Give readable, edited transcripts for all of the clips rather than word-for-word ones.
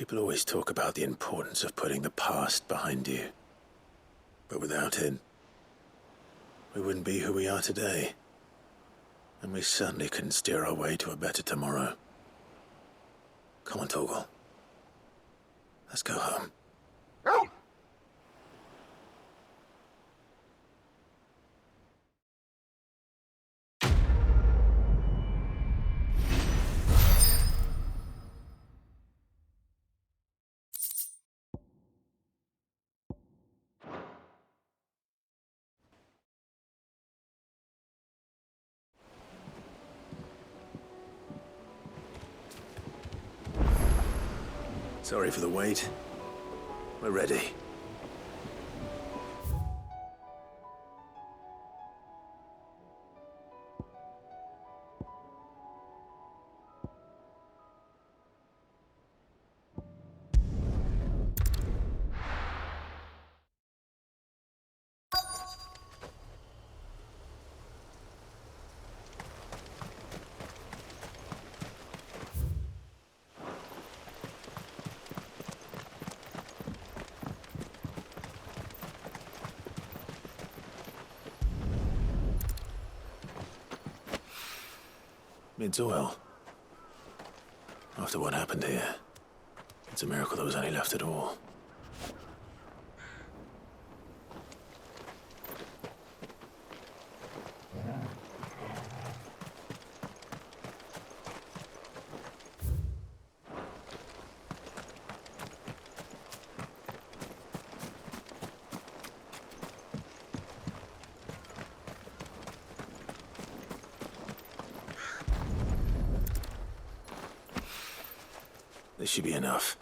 People always talk about the importance of putting the past behind you. But without it, we wouldn't be who we are today. And we certainly couldn't steer our way to a better tomorrow. Come on, Torgal. Let's go home. Sorry for the wait. We're ready. It's oil. After what happened here, it's a miracle there was any left at all. This should be enough.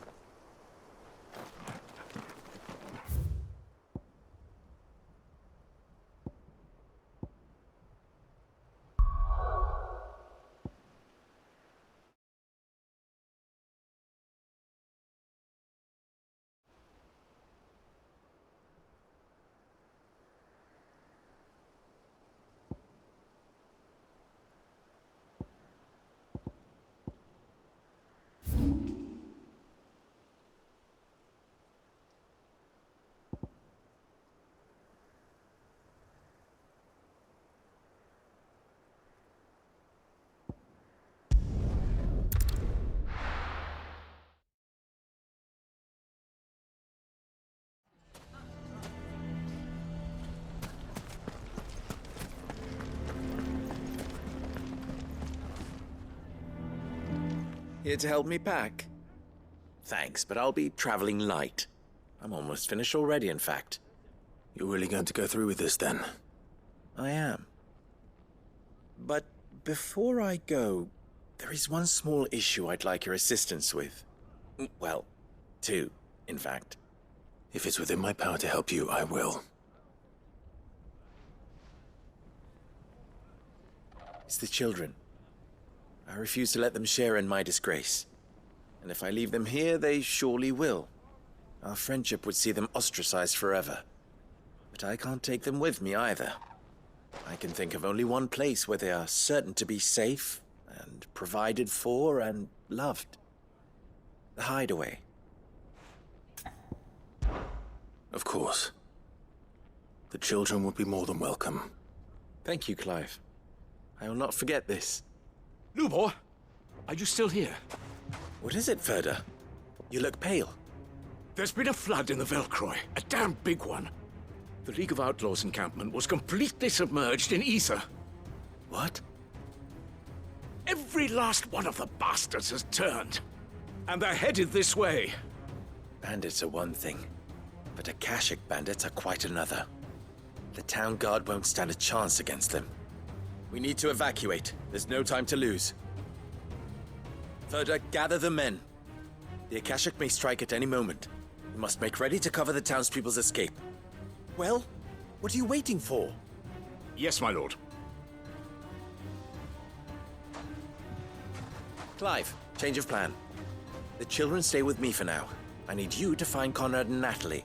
Here to help me pack? Thanks, but I'll be traveling light. I'm almost finished already, in fact. You're really going to go through with this, then? I am. But before I go, there is one small issue I'd like your assistance with. Well, two, in fact. If it's within my power to help you, I will. It's the children. I refuse to let them share in my disgrace. And if I leave them here, they surely will. Our friendship would see them ostracized forever. But I can't take them with me either. I can think of only one place where they are certain to be safe and provided for and loved. The hideaway. Of course. The children would be more than welcome. Thank you, Clive. I will not forget this. Lubor, are you still here? What is it, Ferda? You look pale. There's been a flood in the Velcroy, a damn big one. The League of Outlaws encampment was completely submerged in ether. What? Every last one of the bastards has turned, and they're headed this way. Bandits are one thing, but Akashic bandits are quite another. The town guard won't stand a chance against them. We need to evacuate. There's no time to lose. Ferda, gather the men. The Akashic may strike at any moment. We must make ready to cover the townspeople's escape. Well, what are you waiting for? Yes, my lord. Clive, change of plan. The children stay with me for now. I need you to find Conrad and Natalie.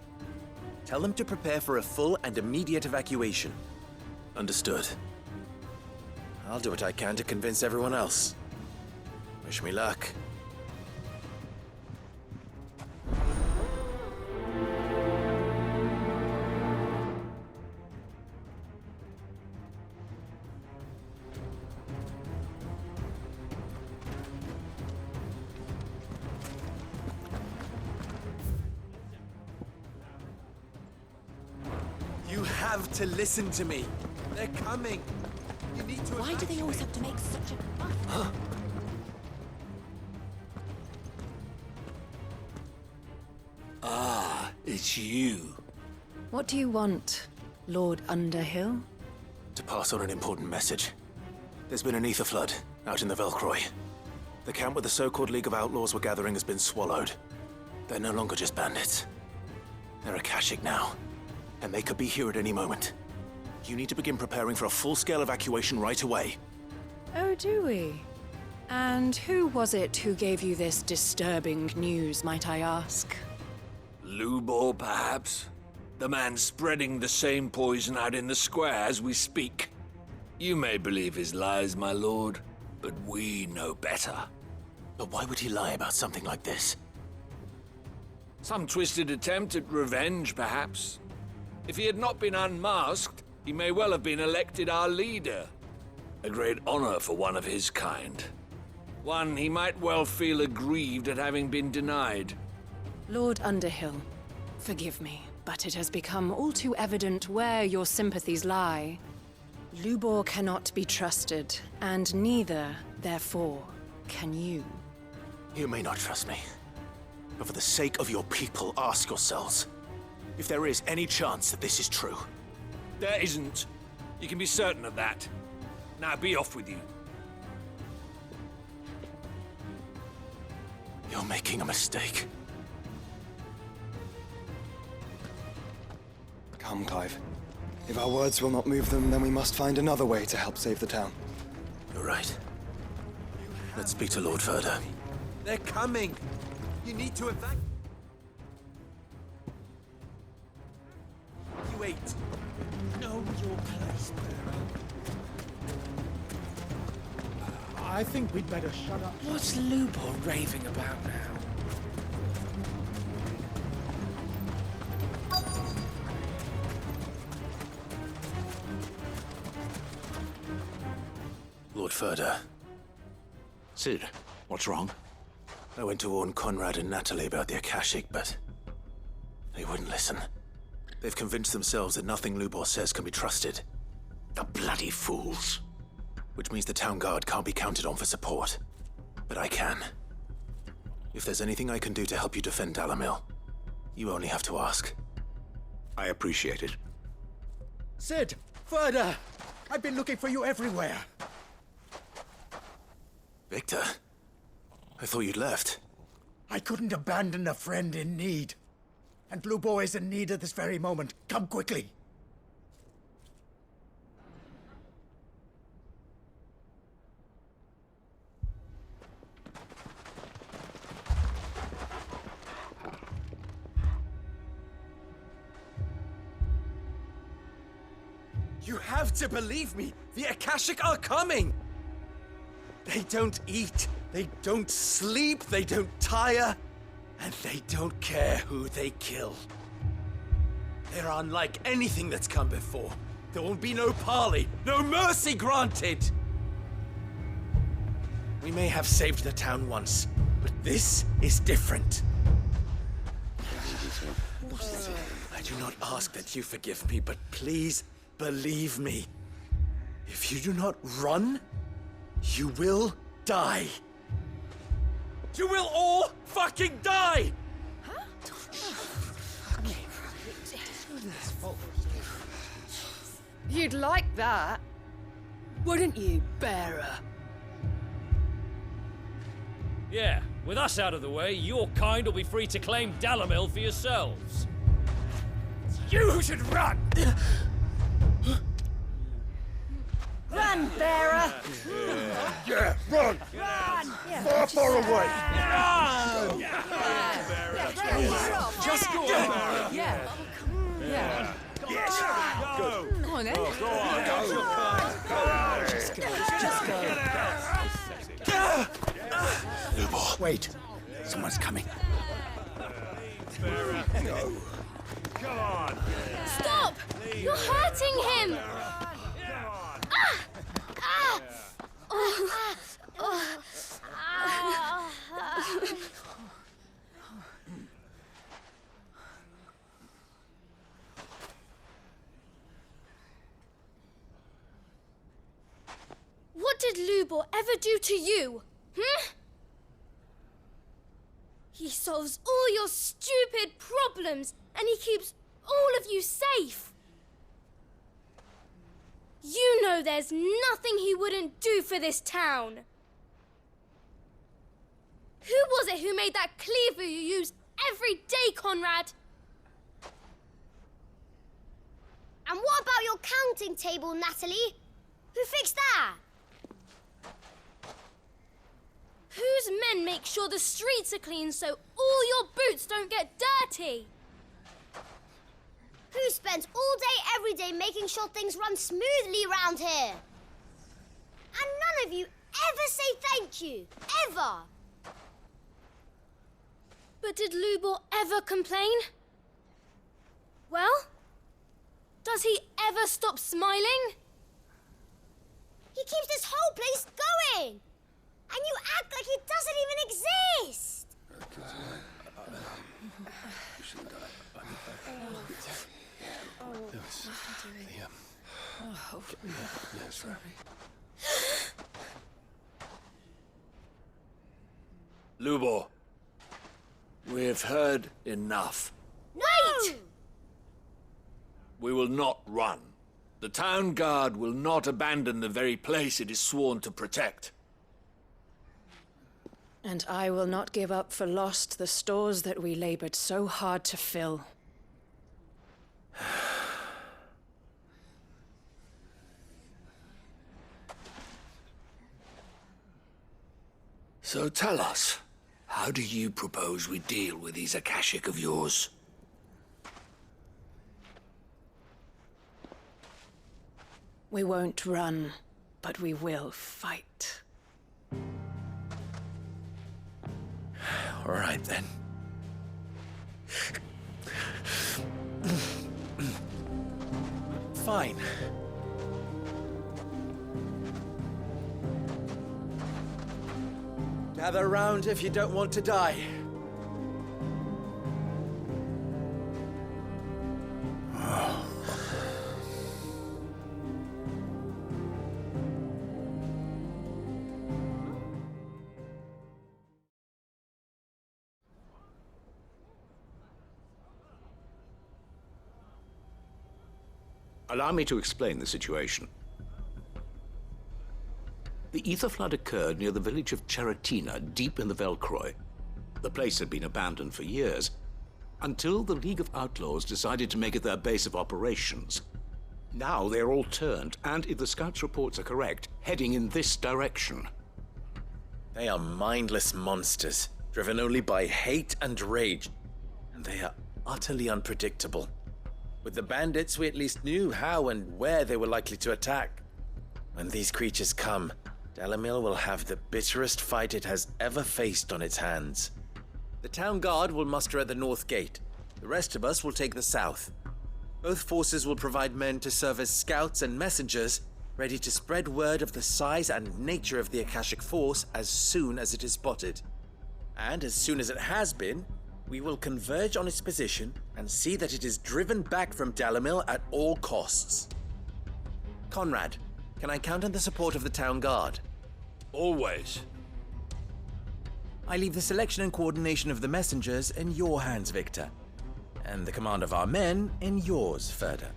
Tell them to prepare for a full and immediate evacuation. Understood. I'll do what I can to convince everyone else. Wish me luck. have to listen to me. They're coming. You need to. Why do they always have to make such a fuss? Ah, it's you. What do you want, Lord Underhill? To pass on an important message. There's been an ether flood out in the Velcroy. The camp where the so-called League of Outlaws were gathering has been swallowed. They're no longer just bandits. They're Akashic now, and they could be here at any moment. You need to begin preparing for a full-scale evacuation right away. Oh, do we? And who was it who gave you this disturbing news, might I ask? Lubor, perhaps? The man spreading the same poison out in the square as we speak. You may believe his lies, my lord, but we know better. But why would he lie about something like this? Some twisted attempt at revenge, perhaps. If he had not been unmasked, he may well have been elected our leader. A great honor for one of his kind. One he might well feel aggrieved at having been denied. Lord Underhill, forgive me, but it has become all too evident where your sympathies lie. Lubor cannot be trusted, and neither, therefore, can you. You may not trust me, but for the sake of your people, ask yourselves if there is any chance that this is true. There isn't. You can be certain of that. Now be off with you. You're making a mistake. Come, Clive. If our words will not move them, then we must find another way to help save the town. You're right. Let's speak to Lord Ferda. They're coming. You need to evacuate. Know your place, Bearer. I think we'd better shut up. What's Lubor raving about now? Lord Ferda, Sid, what's wrong? I went to warn Conrad and Natalie about the Akashic, but they wouldn't listen. They've convinced themselves that nothing Lubor says can be trusted. The bloody fools. Which means the town guard can't be counted on for support. But I can. If there's anything I can do to help you defend Dalamil, you only have to ask. I appreciate it. Sid! Ferda! I've been looking for you everywhere. Victor? I thought you'd left. I couldn't abandon a friend in need. And Lubor is in need at this very moment. Come quickly. You have to believe me! The Akashic are coming! They don't eat, they don't sleep, they don't tire, and they don't care who they kill. They're unlike anything that's come before. There will be no parley, no mercy granted! We may have saved the town once, but this is different. I do not ask that you forgive me, but please believe me. If you do not run, you will die. You will all fucking die! You'd like that, wouldn't you, Bearer? Yeah, with us out of the way, your kind will be free to claim Dalamil for yourselves. You should run! Run, Bearer! Yeah, run! Run! Far, far away! Run! Just go on. Yeah. Yeah. Yes! Go on, then. Go on! Just go. Lubor. Wait. Someone's coming. Come on! Stop! You're hurting him! did Lubor ever do to you? He solves all your stupid problems, and he keeps all of you safe. You know there's nothing he wouldn't do for this town. Who was it who made that cleaver you use every day, Conrad? And what about your counting table, Natalie? Who fixed that? Whose men make sure the streets are clean so all your boots don't get dirty? Who spends all day, every day making sure things run smoothly round here? And none of you ever say thank you. Ever. But did Lubor ever complain? Well, does he ever stop smiling? He keeps this whole place going. And you act like it doesn't even exist. Lubor, we've heard enough. Wait! We will not run. The town guard will not abandon the very place it is sworn to protect. And I will not give up for lost the stores that we labored so hard to fill. So tell us, how do you propose we deal with these Akashic of yours? We won't run, but we will fight. All right, then. Fine. Gather round if you don't want to die. Allow me to explain the situation. The ether flood occurred near the village of Cheratina, deep in the Velcroy. The place had been abandoned for years, until the League of Outlaws decided to make it their base of operations. Now they're all turned, and if the scouts' reports are correct, heading in this direction. They are mindless monsters, driven only by hate and rage, and they are utterly unpredictable. With the bandits, we at least knew how and where they were likely to attack. When these creatures come, Dalamil will have the bitterest fight it has ever faced on its hands. The town guard will muster at the north gate. The rest of us will take the south. Both forces will provide men to serve as scouts and messengers, ready to spread word of the size and nature of the Akashic force as soon as it is spotted. And as soon as it has been, we will converge on its position and see that it is driven back from Dalamil at all costs. Conrad, can I count on the support of the town guard? Always. I leave the selection and coordination of the messengers in your hands, Victor. And the command of our men in yours, Ferda.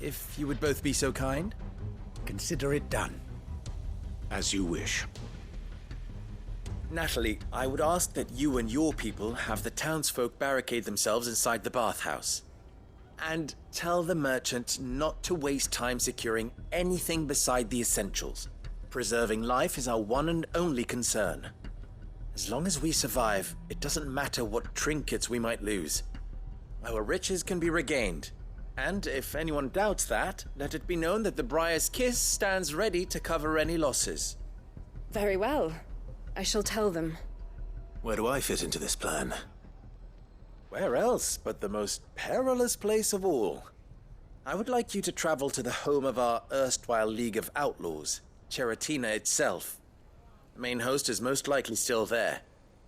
If you would both be so kind. Consider it done. As you wish. Natalie, I would ask that you and your people have the townsfolk barricade themselves inside the bathhouse. And tell the merchant not to waste time securing anything beside the essentials. Preserving life is our one and only concern. As long as we survive, it doesn't matter what trinkets we might lose. Our riches can be regained. And if anyone doubts that, let it be known that the Briar's Kiss stands ready to cover any losses. Very well. I shall tell them. Where do I fit into this plan? Where else but the most perilous place of all? I would like you to travel to the home of our erstwhile League of Outlaws, Cheratina itself. The main host is most likely still there,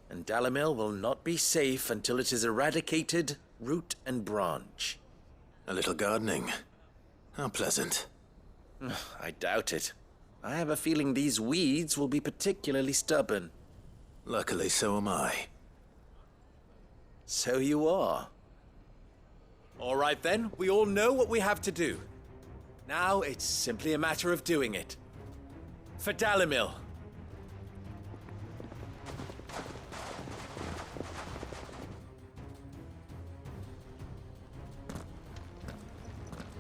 and Dalamil will not be safe until it is eradicated, root and branch. A little gardening. How pleasant. I doubt it. I have a feeling these weeds will be particularly stubborn. Luckily, so am I. So you are. All right then, we all know what we have to do. Now it's simply a matter of doing it. For Dalimil.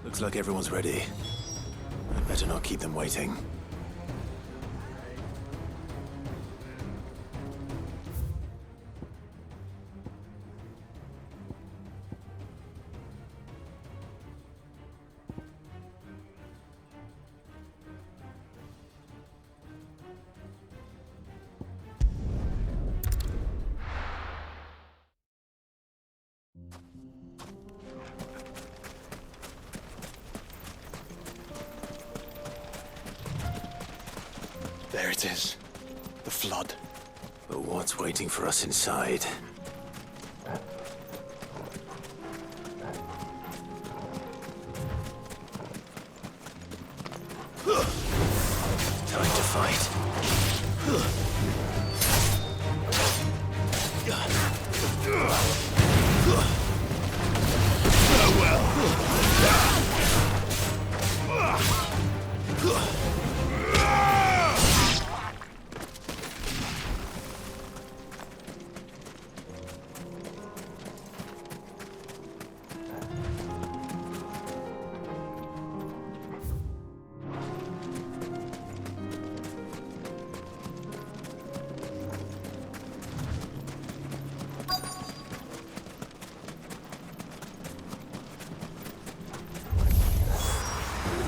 Looks like everyone's ready. I'd better not keep them waiting. There it is. The flood. But what's waiting for us inside? Time to fight.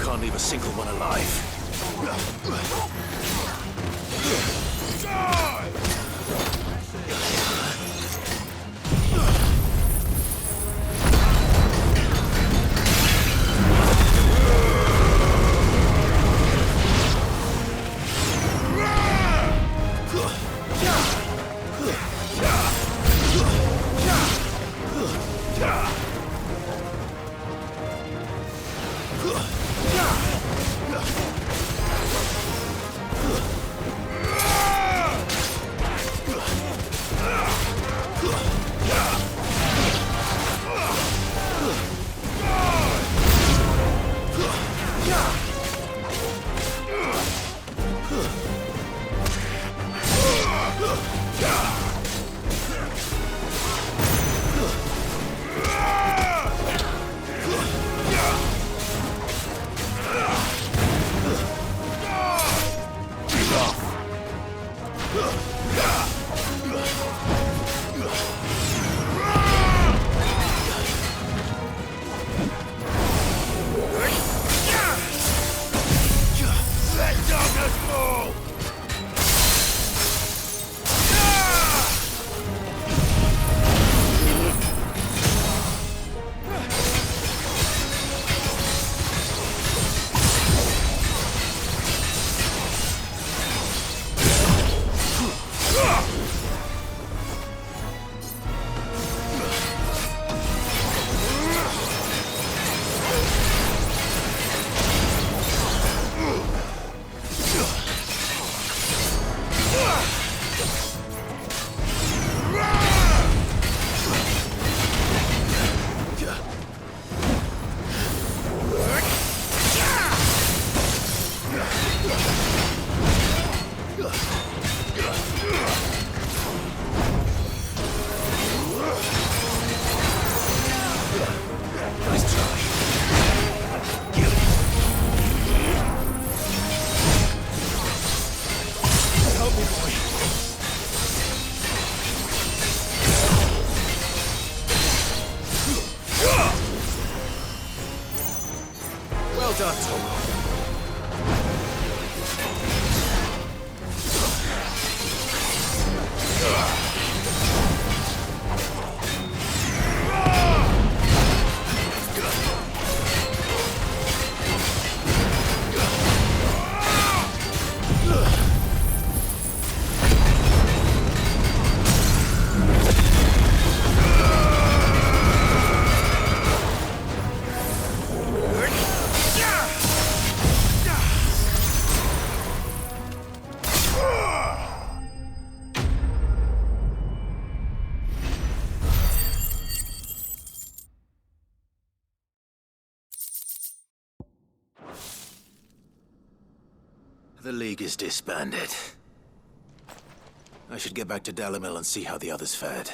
Can't leave a single one alive. Well done, Tom. The League is disbanded. I should get back to Dalimil and see how the others fared.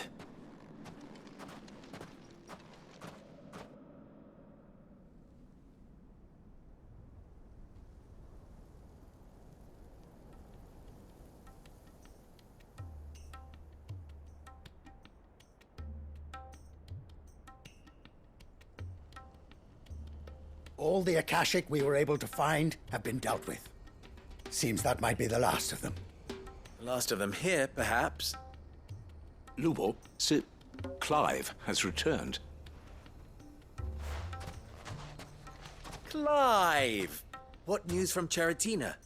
All the Akashic we were able to find have been dealt with. Seems that might be the last of them. The last of them here, perhaps. Lubor, Sir Clive has returned. Clive! What news from Charatina?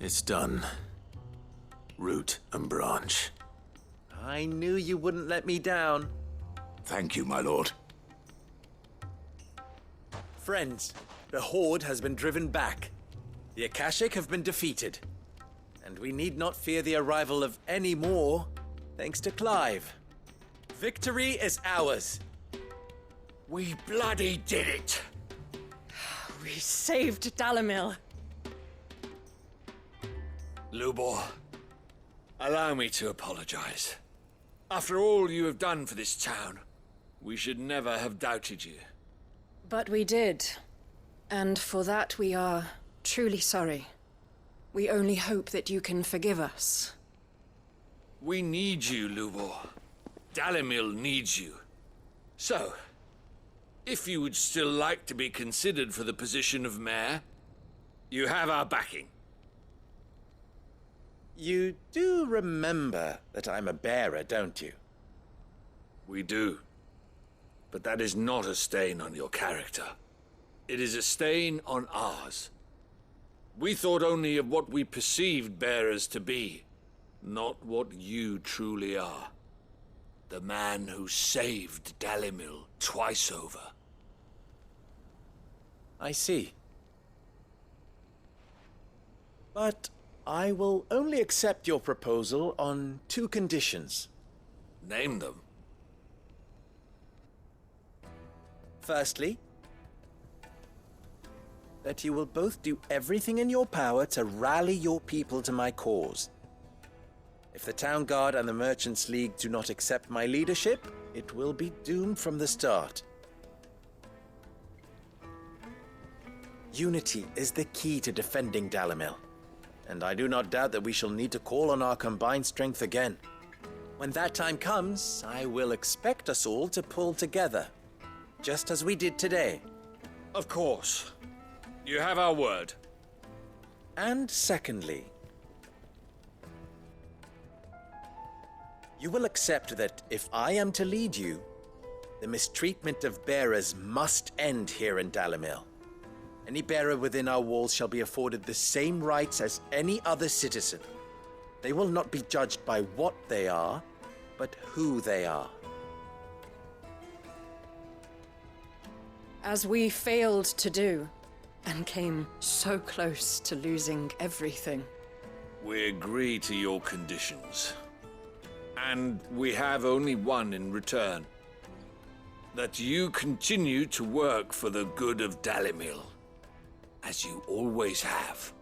It's done. Root and branch. I knew you wouldn't let me down. Thank you, my lord. Friends, the Horde has been driven back. The Akashic have been defeated. And we need not fear the arrival of any more, thanks to Clive. Victory is ours. We bloody did it! We saved Dalimil. Lubor, allow me to apologize. After all you have done for this town, we should never have doubted you. But we did. And for that we are truly sorry. We only hope that you can forgive us. We need you, Lubor. Dalimil needs you. So, if you would still like to be considered for the position of mayor, you have our backing. You do remember that I'm a bearer, don't you? We do. But that is not a stain on your character. It is a stain on ours. We thought only of what we perceived bearers to be, not what you truly are. The man who saved Dalimil twice over. I see. But I will only accept your proposal on 2 conditions. Name them. Firstly, that you will both do everything in your power to rally your people to my cause. If the Town Guard and the Merchants League do not accept my leadership, it will be doomed from the start. Unity is the key to defending Dalimil, and I do not doubt that we shall need to call on our combined strength again. When that time comes, I will expect us all to pull together, just as we did today. Of course. You have our word. And secondly, you will accept that if I am to lead you, the mistreatment of bearers must end here in Dalimil. Any bearer within our walls shall be afforded the same rights as any other citizen. They will not be judged by what they are, but who they are. As we failed to do, and came so close to losing everything. We agree to your conditions. And we have only one in return. That you continue to work for the good of Dalimil, as you always have.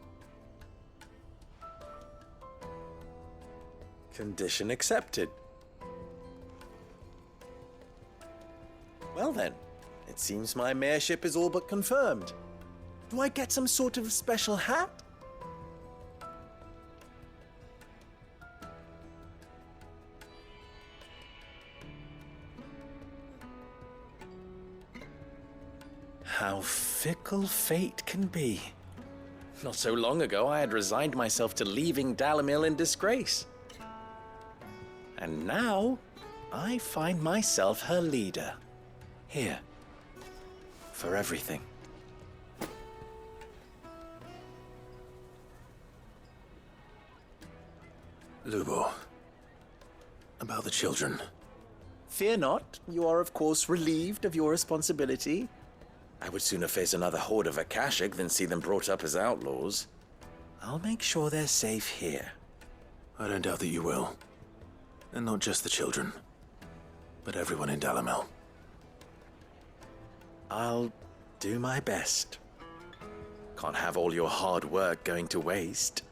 Condition accepted. Well then, it seems my mayorship is all but confirmed. Do I get some sort of special hat? How fickle fate can be. Not so long ago, I had resigned myself to leaving Dalimil in disgrace. And now, I find myself her leader. Here. For everything. Lubor. About the children. Fear not. You are, of course, relieved of your responsibility. I would sooner face another horde of Akashic than see them brought up as outlaws. I'll make sure they're safe here. I don't doubt that you will. And not just the children, but everyone in Dalimil. I'll do my best. Can't have all your hard work going to waste.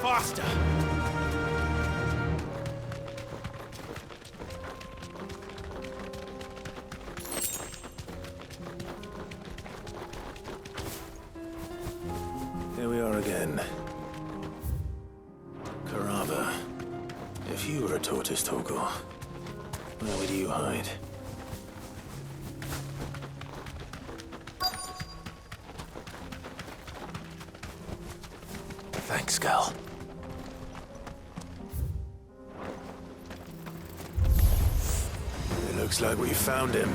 Faster! Here we are again. Carava, if you were a tortoise, Torgor, where would you hide? Thanks, Gal. It looks like we found him.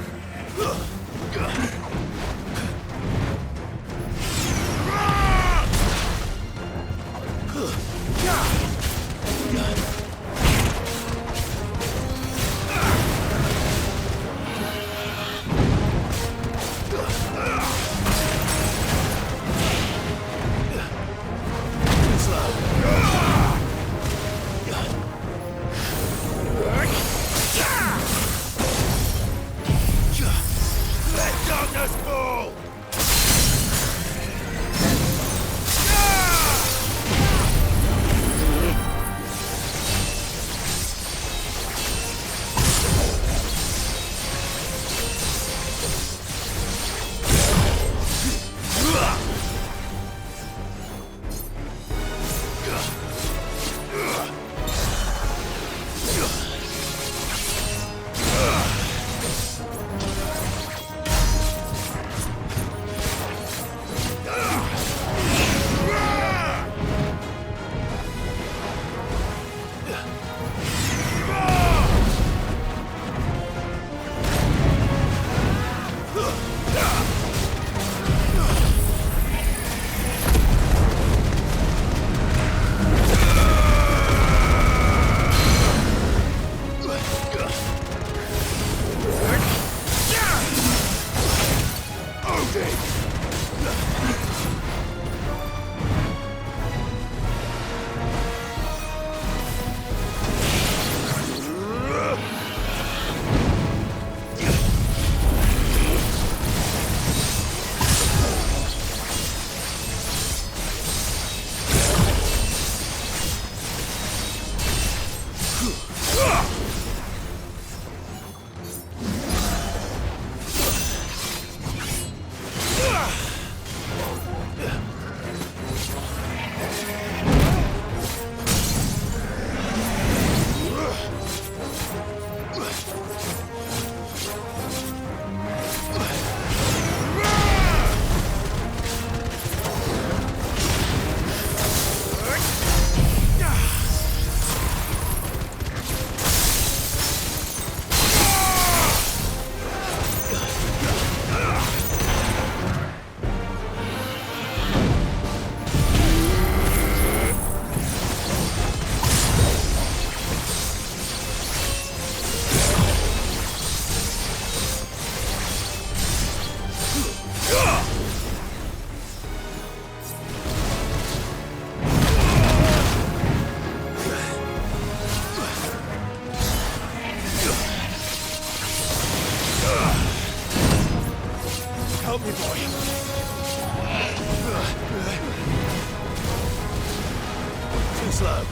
Too slow.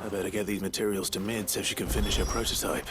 I better get these materials to Mid so she can finish her prototype.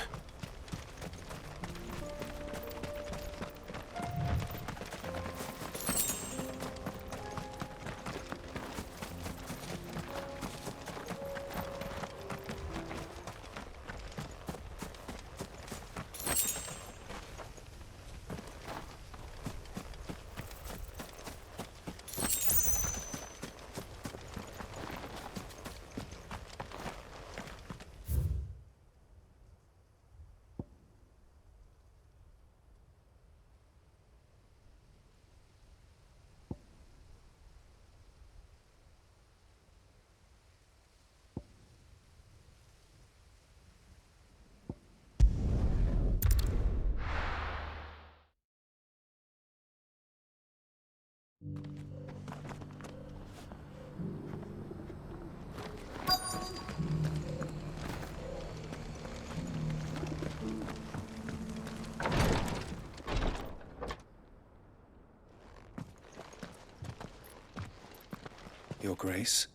Your Grace,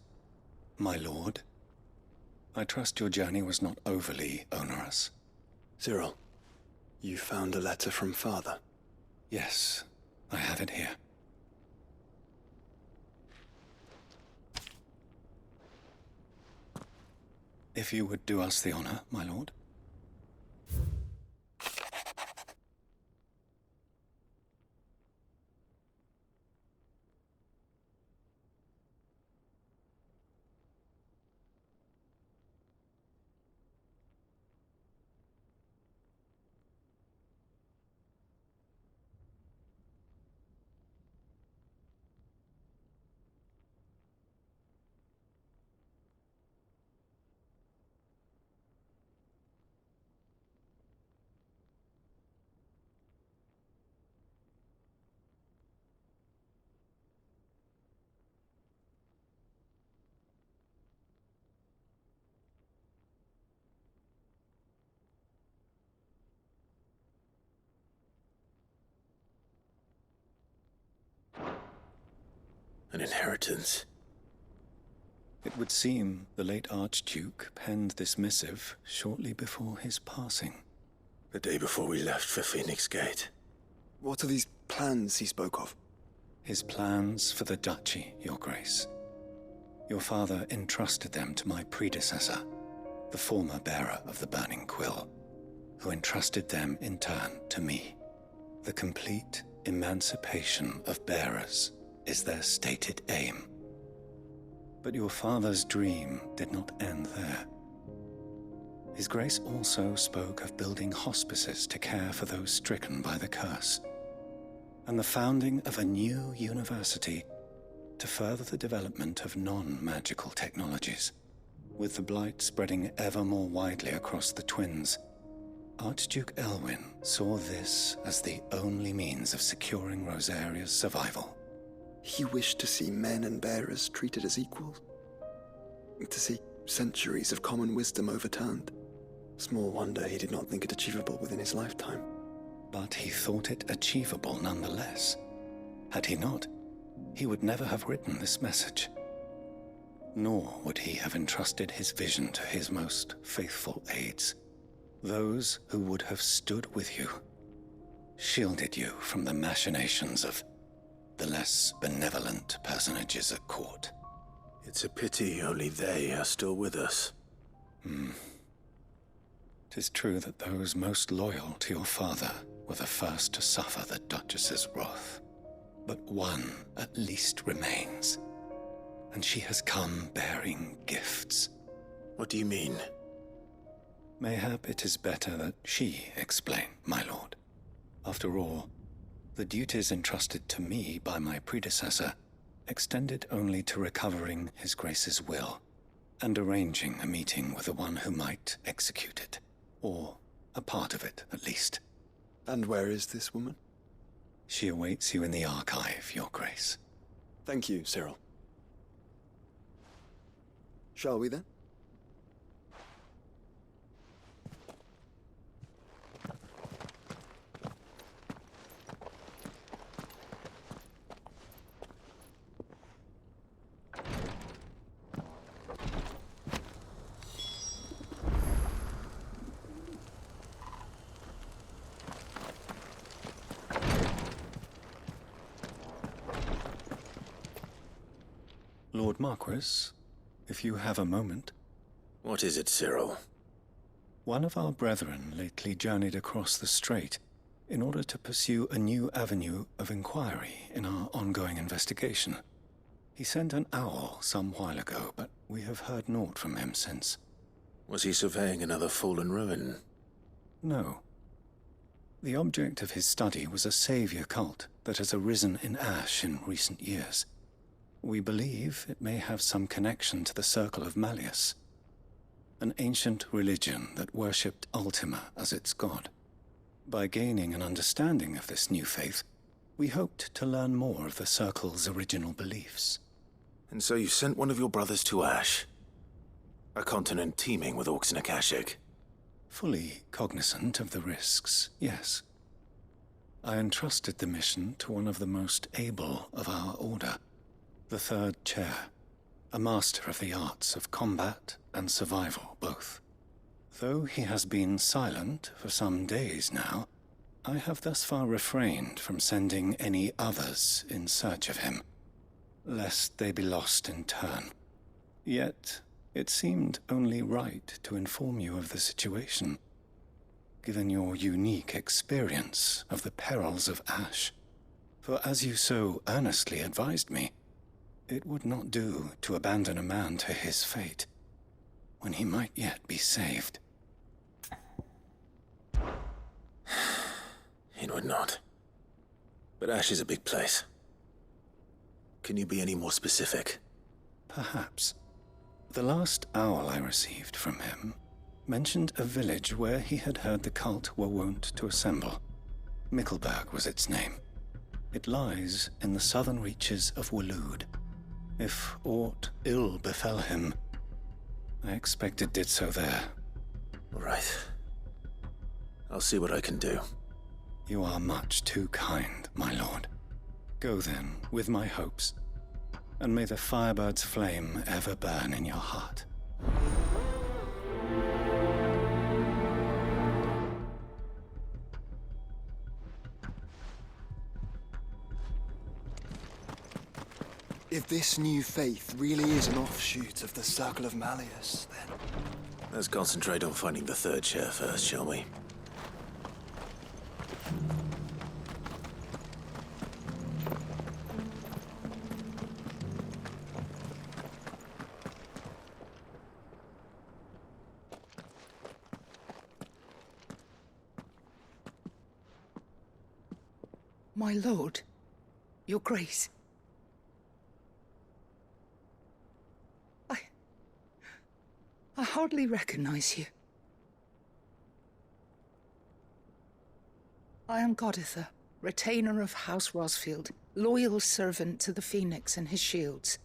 my lord, I trust your journey was not overly onerous. Cyril, you found a letter from Father? Yes, I have it here. If you would do us the honor, my lord. An inheritance. It would seem the late Archduke penned this missive shortly before his passing. The day before we left for Phoenix Gate. What are these plans he spoke of? His plans for the duchy, Your Grace. Your father entrusted them to my predecessor, the former bearer of the Burning Quill, who entrusted them in turn to me. The complete emancipation of bearers is their stated aim. But your father's dream did not end there. His Grace also spoke of building hospices to care for those stricken by the curse, and the founding of a new university to further the development of non-magical technologies. With the blight spreading ever more widely across the twins, Archduke Elwyn saw this as the only means of securing Rosaria's survival. He wished to see men and bearers treated as equals. To see centuries of common wisdom overturned. Small wonder he did not think it achievable within his lifetime. But he thought it achievable nonetheless. Had he not, he would never have written this message. Nor would he have entrusted his vision to his most faithful aides. Those who would have stood with you, shielded you from the machinations of the less benevolent personages at court. It's a pity only they are still with us. 'Tis true that those most loyal to your father were the first to suffer the Duchess's wrath. But one at least remains, and she has come bearing gifts. What do you mean? Mayhap it is better that she explain, my lord. After all, the duties entrusted to me by my predecessor extended only to recovering his Grace's will and arranging a meeting with the one who might execute it. Or a part of it, at least. And where is this woman? She awaits you in the archive, Your Grace. Thank you, Cyril. Shall we then? Lord Marquis, if you have a moment. What is it, Cyril? One of our brethren lately journeyed across the strait in order to pursue a new avenue of inquiry in our ongoing investigation. He sent an owl some while ago, but we have heard naught from him since. Was he surveying another fallen ruin? No. The object of his study was a savior cult that has arisen in Ash in recent years. We believe it may have some connection to the Circle of Malleus, an ancient religion that worshipped Ultima as its god. By gaining an understanding of this new faith, we hoped to learn more of the Circle's original beliefs. And so you sent one of your brothers to Ash, a continent teeming with orcs and Akashic. Fully cognizant of the risks, yes. I entrusted the mission to one of the most able of our order, the Third Chair, a master of the arts of combat and survival both. Though he has been silent for some days now, I have thus far refrained from sending any others in search of him, lest they be lost in turn. Yet, it seemed only right to inform you of the situation, given your unique experience of the perils of Ash. For as you so earnestly advised me, it would not do to abandon a man to his fate, when he might yet be saved. It would not. But Ash is a big place. Can you be any more specific? Perhaps. The last owl I received from him mentioned a village where he had heard the cult were wont to assemble. Mickleburg was its name. It lies in the southern reaches of Waloed. If aught ill befell him, I expect it did so there. Right. I'll see what I can do. You are much too kind, my lord. Go then, with my hopes, and may the Firebird's flame ever burn in your heart. If this new faith really is an offshoot of the Circle of Malleus, then... Let's concentrate on finding the Third Chair first, shall we? My lord, your grace. I hardly recognize you. I am Goditha, retainer of House Rosfield, loyal servant to the Phoenix and his shields.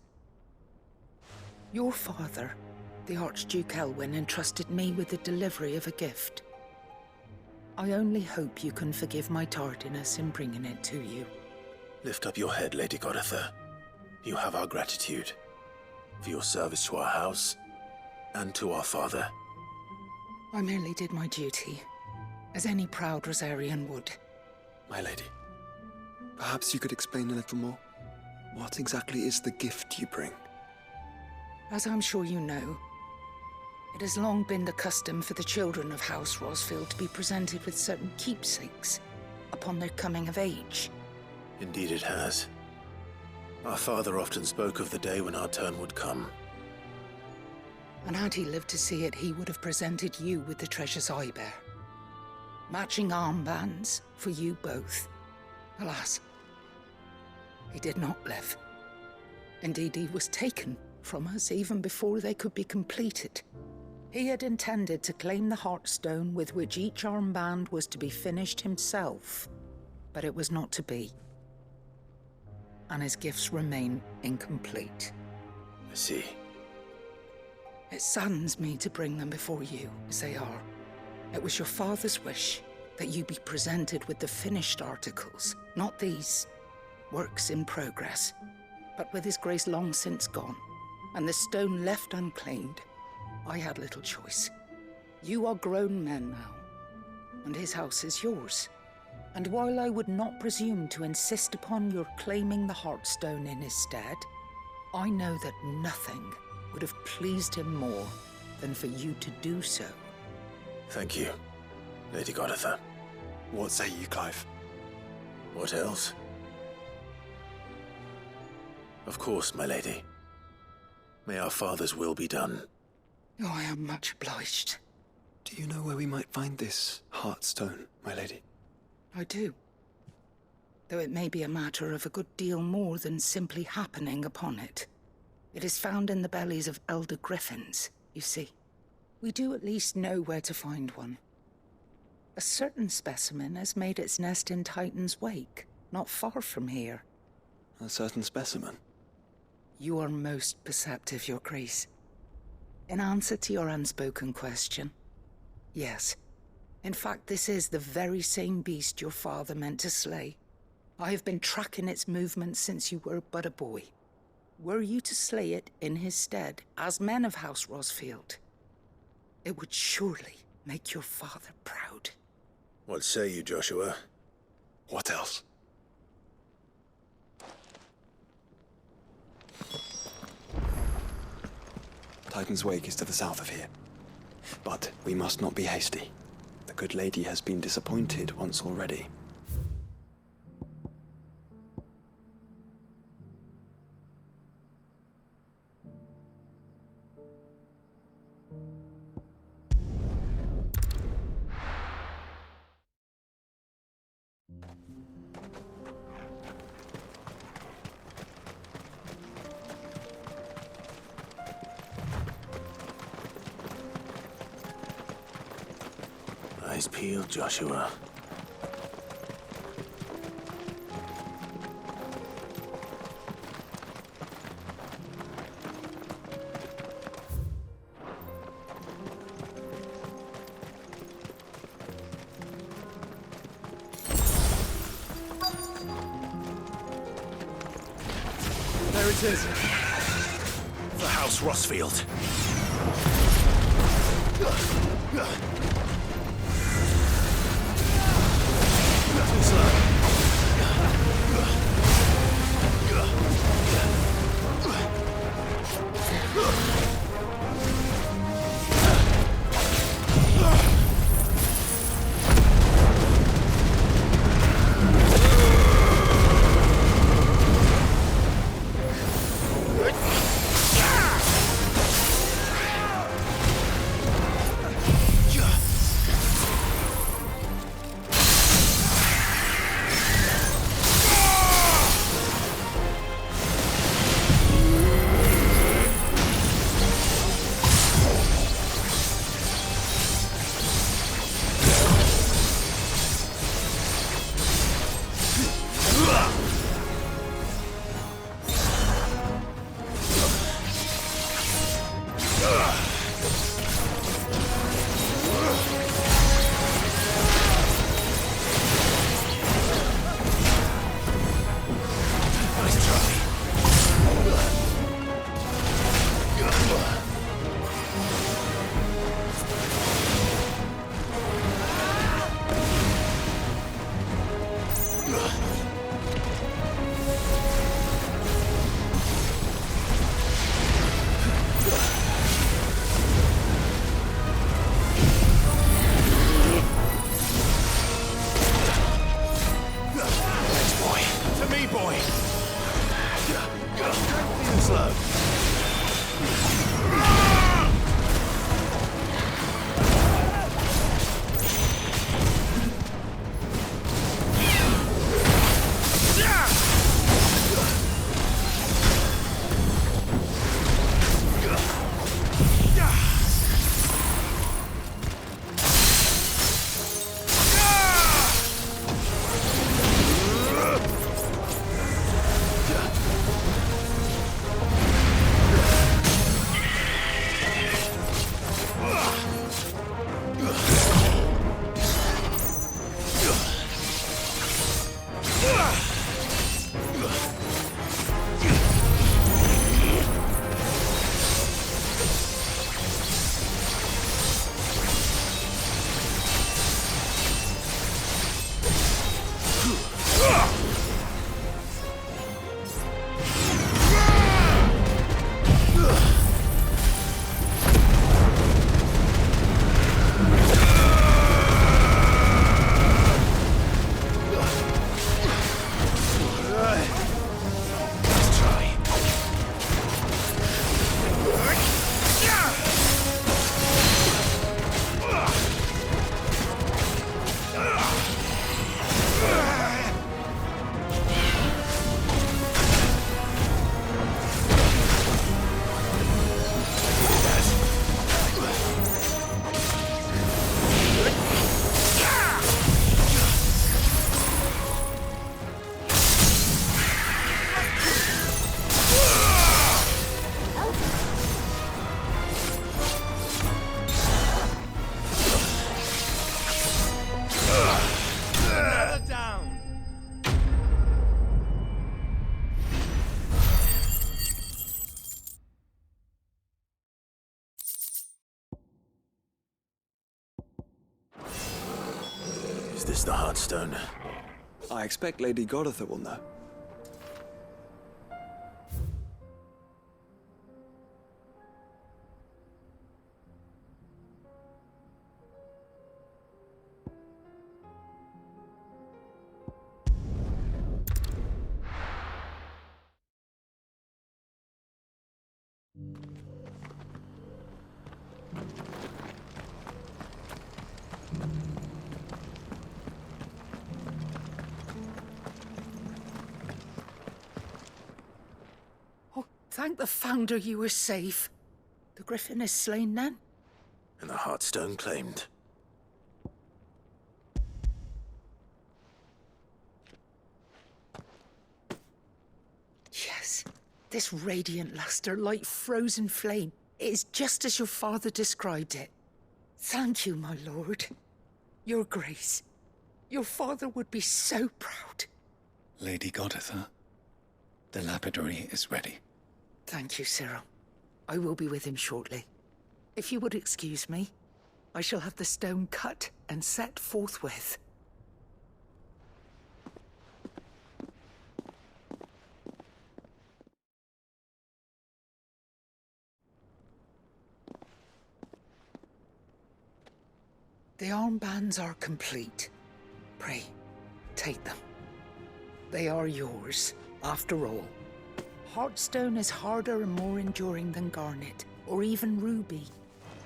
Your father, the Archduke Elwyn, entrusted me with the delivery of a gift. I only hope you can forgive my tardiness in bringing it to you. Lift up your head, Lady Goditha. You have our gratitude for your service to our house and to our father. I merely did my duty, as any proud Rosarian would. My lady, perhaps you could explain a little more. What exactly is the gift you bring? As I'm sure you know, it has long been the custom for the children of House Rosfield to be presented with certain keepsakes upon their coming of age. Indeed it has. Our father often spoke of the day when our turn would come. And had he lived to see it, he would have presented you with the treasures I bear. Matching armbands for you both. Alas, he did not live. Indeed, he was taken from us even before they could be completed. He had intended to claim the Heartstone with which each armband was to be finished himself, but it was not to be. And his gifts remain incomplete. I see. It saddens me to bring them before you, as they are. It was your father's wish that you be presented with the finished articles, not these works in progress. But with his grace long since gone, and the stone left unclaimed, I had little choice. You are grown men now, and his house is yours. And while I would not presume to insist upon your claiming the Heartstone in his stead, I know that nothing would have pleased him more than for you to do so. Thank you, Lady Goditha. What say you, Clive? What else? Of course, my lady. May our father's will be done. Oh, I am much obliged. Do you know where we might find this Heartstone, my lady? I do. Though it may be a matter of a good deal more than simply happening upon it. It is found in the bellies of elder griffins, you see. We do at least know where to find one. A certain specimen has made its nest in Titan's Wake, not far from here. A certain specimen? You are most perceptive, Your Grace. In answer to your unspoken question, yes. In fact, this is the very same beast your father meant to slay. I have been tracking its movements since you were but a boy. Were you to slay it in his stead, as men of House Rosfield, it would surely make your father proud. What say you, Joshua? What else? Titan's Wake is to the south of here. But we must not be hasty. The good lady has been disappointed once already. Eyes peeled, Joshua. There it is. The House Rosfield. Too slow. this the Heartstone? I expect Lady Goditha will know. Thank the Founder you were safe. The Griffin is slain then? And the Heartstone claimed. Yes. This radiant luster, like frozen flame. It is just as your father described it. Thank you, my lord. Your Grace. Your father would be so proud. Lady Goditha, the lapidary is ready. Thank you, Cyril. I will be with him shortly. If you would excuse me, I shall have the stone cut and set forthwith. The armbands are complete. Pray, take them. They are yours, after all. Heartstone is harder and more enduring than garnet, or even ruby.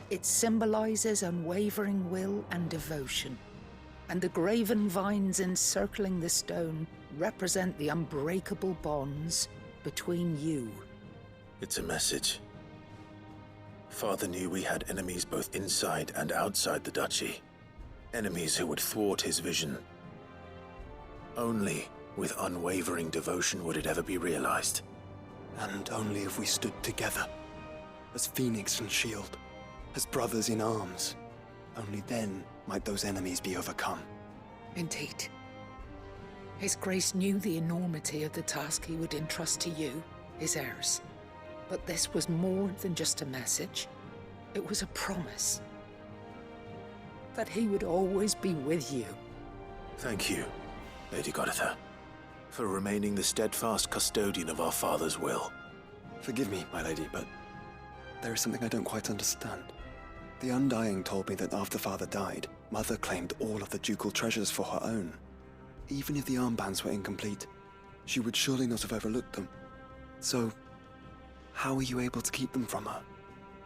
It symbolizes unwavering will and devotion. And the graven vines encircling the stone represent the unbreakable bonds between you. It's a message. Father knew we had enemies both inside and outside the duchy. Enemies who would thwart his vision. Only with unwavering devotion would it ever be realized. And only if we stood together, as Phoenix and Shield, as brothers in arms, only then might those enemies be overcome. Indeed. His Grace knew the enormity of the task he would entrust to you, his heirs. But this was more than just a message. It was a promise. That he would always be with you. Thank you, Lady Goditha, for remaining the steadfast custodian of our father's will. Forgive me, my lady, but there is something I don't quite understand. The Undying told me that after Father died, Mother claimed all of the ducal treasures for her own. Even if the armbands were incomplete, she would surely not have overlooked them. So, how were you able to keep them from her?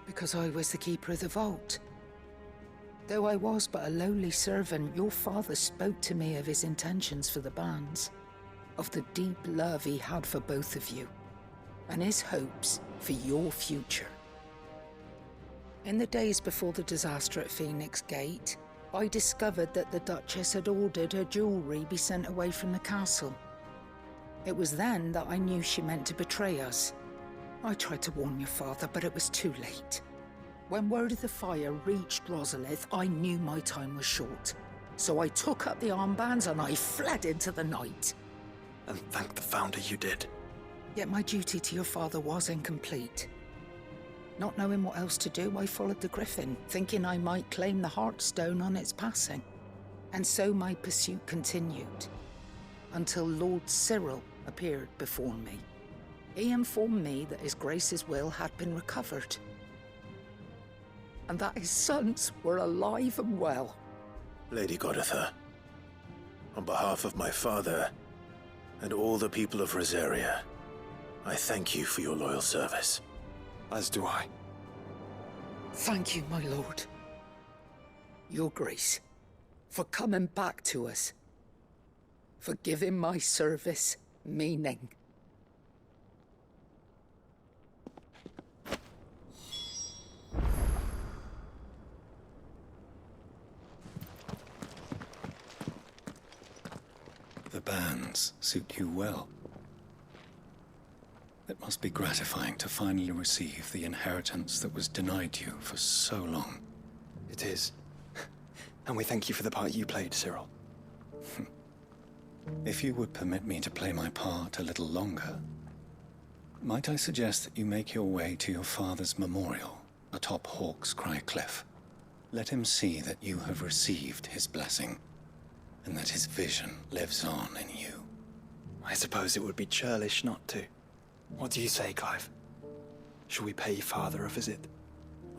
Because I was the keeper of the vault. Though I was but a lowly servant, your father spoke to me of his intentions for the bands, of the deep love he had for both of you, and his hopes for your future. In the days before the disaster at Phoenix Gate, I discovered that the Duchess had ordered her jewelry be sent away from the castle. It was then that I knew she meant to betray us. I tried to warn your father, but it was too late. When word of the fire reached Rosalith, I knew my time was short. So I took up the armbands and I fled into the night. And thank the Founder you did. Yet my duty to your father was incomplete. Not knowing what else to do, I followed the Griffin, thinking I might claim the Heartstone on its passing. And so my pursuit continued, until Lord Cyril appeared before me. He informed me that His Grace's will had been recovered, and that his sons were alive and well. Lady Goditha, on behalf of my father and all the people of Rosaria, I thank you for your loyal service. As do I. Thank you, my lord. Your Grace, for coming back to us, for giving my service meaning. The bands suit you well. It must be gratifying to finally receive the inheritance that was denied you for so long. It is. And we thank you for the part you played, Cyril. If you would permit me to play my part a little longer, might I suggest that you make your way to your father's memorial atop Hawk's Cry Cliff. Let him see that you have received his blessing, and that his vision lives on in you. I suppose it would be churlish not to. What do you say, Clive? Shall we pay Father a visit?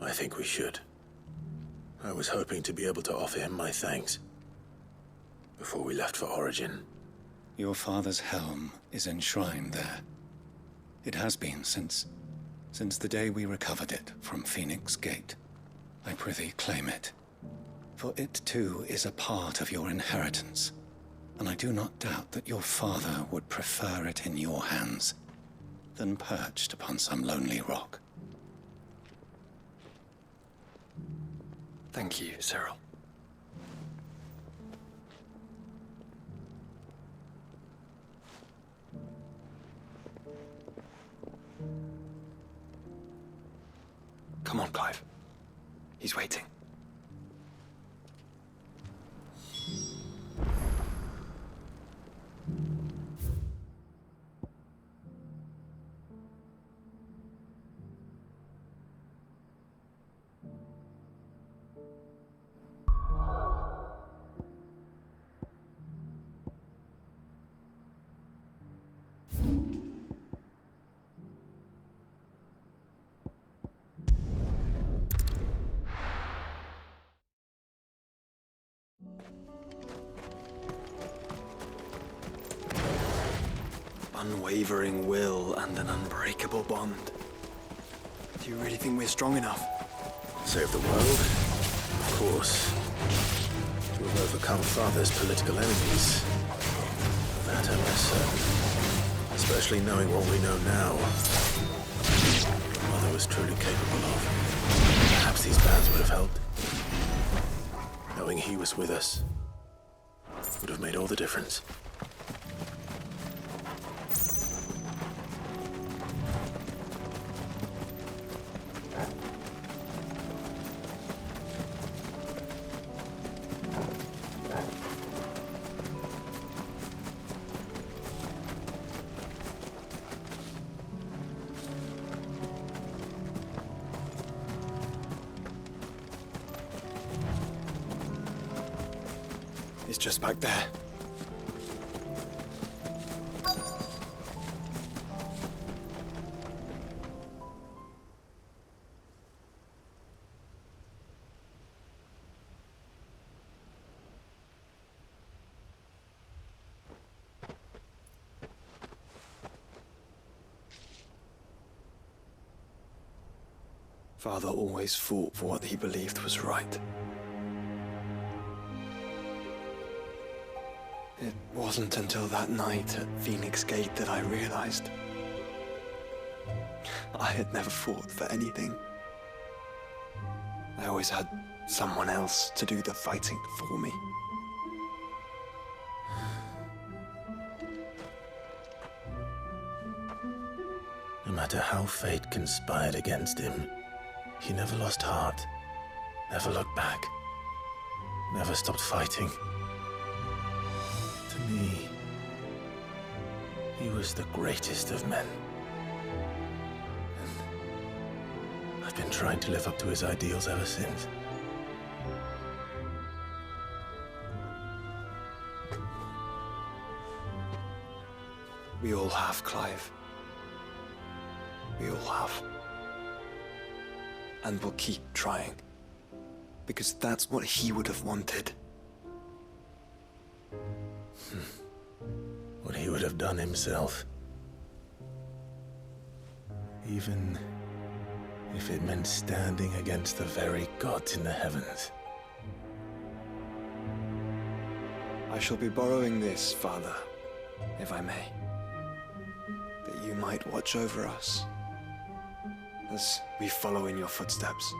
I think we should. I was hoping to be able to offer him my thanks before we left for Origin. Your father's helm is enshrined there. It has been since the day we recovered it from Phoenix Gate. I prithee claim it, for it too is a part of your inheritance, and I do not doubt that your father would prefer it in your hands than perched upon some lonely rock. Thank you, Cyril. Come on, Clive. He's waiting. Unwavering will and an unbreakable bond. Do you really think we're strong enough? Save the world? Of course. To have overcome Father's political enemies. That am I certain. Especially knowing what we know now. What Mother was truly capable of. Perhaps these bands would have helped. Knowing he was with us would have made all the difference. It's just back there. Father always fought for what he believed was right. It wasn't until that night at Phoenix Gate that I realized I had never fought for anything. I always had someone else to do the fighting for me. No matter how fate conspired against him, he never lost heart, never looked back, never stopped fighting. To me, he was the greatest of men. And I've been trying to live up to his ideals ever since. We all have, Clive. We all have. And we'll keep trying. Because that's what he would have wanted. What he would have done himself. Even if it meant standing against the very gods in the heavens. I shall be borrowing this, Father, if I may. That you might watch over us as we follow in your footsteps.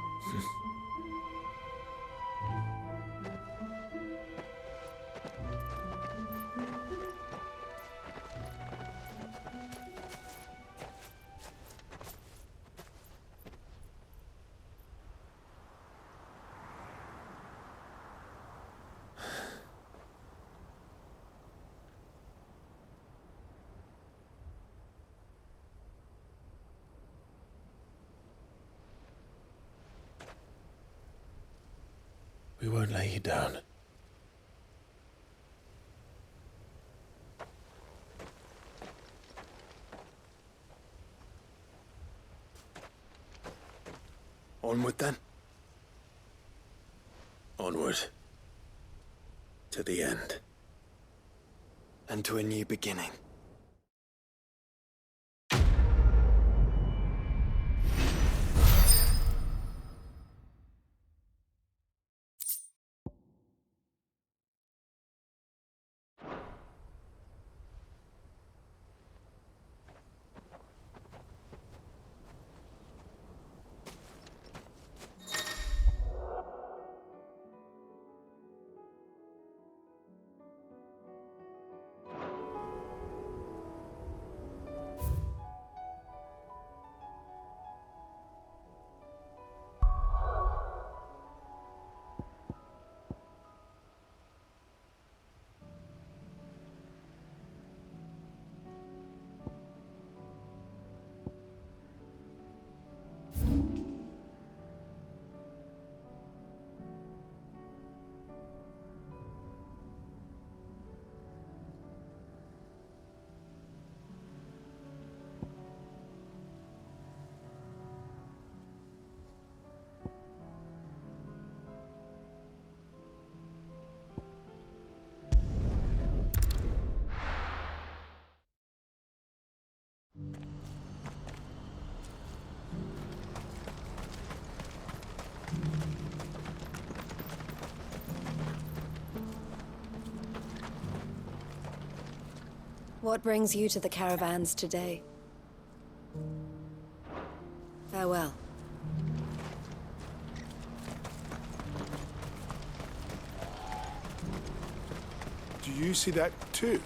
We won't lay you down. Onward then. Onward. To the end. And to a new beginning. What brings you to the caravans today? Farewell. Do you see that too?